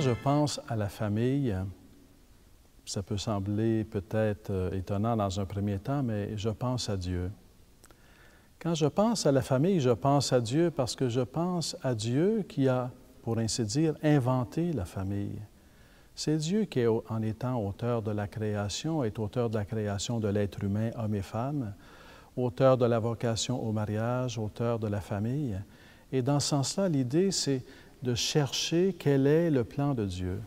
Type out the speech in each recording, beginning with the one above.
Quand je pense à la famille, ça peut sembler peut-être étonnant dans un premier temps, mais je pense à Dieu. Quand je pense à la famille, je pense à Dieu parce que je pense à Dieu qui a, pour ainsi dire, inventé la famille. C'est Dieu qui, en étant auteur de la création, est auteur de la création de l'être humain, homme et femme, auteur de la vocation au mariage, auteur de la famille. Et dans ce sens-là, l'idée, c'est de chercher quel est le plan de Dieu.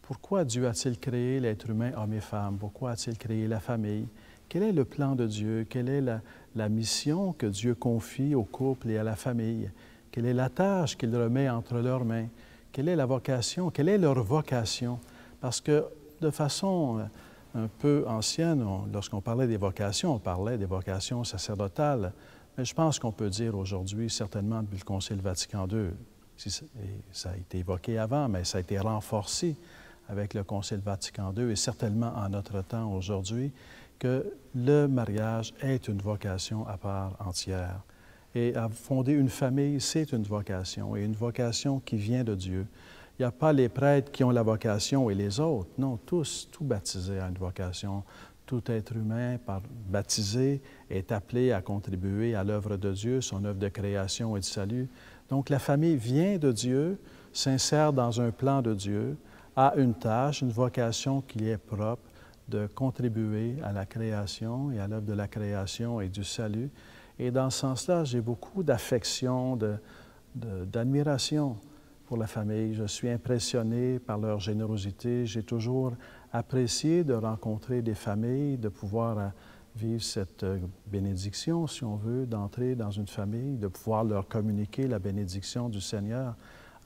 Pourquoi Dieu a-t-il créé l'être humain, homme et femme? Pourquoi a-t-il créé la famille? Quel est le plan de Dieu? Quelle est la mission que Dieu confie au couple et à la famille? Quelle est la tâche qu'il remet entre leurs mains? Quelle est la vocation? Quelle est leur vocation? Parce que de façon un peu ancienne, lorsqu'on parlait des vocations, on parlait des vocations sacerdotales. Mais je pense qu'on peut dire aujourd'hui, certainement depuis le Concile Vatican II, ça a été évoqué avant, mais ça a été renforcé avec le Concile Vatican II et certainement en notre temps aujourd'hui, que le mariage est une vocation à part entière. Et à fonder une famille, c'est une vocation, et une vocation qui vient de Dieu. Il n'y a pas les prêtres qui ont la vocation et les autres. Non, tous, tout baptisé a une vocation. Tout être humain, baptisé, est appelé à contribuer à l'œuvre de Dieu, son œuvre de création et de salut. Donc, la famille vient de Dieu, s'insère dans un plan de Dieu, a une tâche, une vocation qui lui est propre de contribuer à la création et à l'œuvre de la création et du salut. Et dans ce sens-là, j'ai beaucoup d'affection, d'admiration pour la famille. Je suis impressionné par leur générosité. J'ai toujours apprécié de rencontrer des familles, de pouvoir vivre cette bénédiction, si on veut, d'entrer dans une famille, de pouvoir leur communiquer la bénédiction du Seigneur.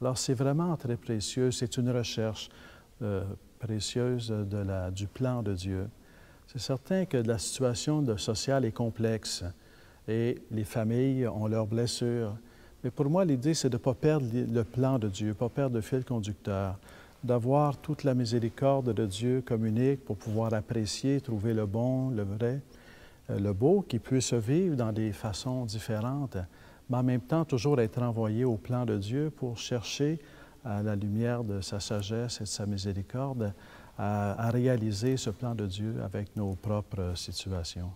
Alors, c'est vraiment très précieux. C'est une recherche précieuse du plan de Dieu. C'est certain que la situation sociale est complexe et les familles ont leurs blessures. Mais pour moi, l'idée, c'est de ne pas perdre le plan de Dieu, pas perdre le fil conducteur, d'avoir toute la miséricorde de Dieu comme unique pour pouvoir apprécier, trouver le bon, le vrai, le beau, qui puisse vivre dans des façons différentes, mais en même temps toujours être envoyé au plan de Dieu pour chercher, à la lumière de sa sagesse et de sa miséricorde, à réaliser ce plan de Dieu avec nos propres situations.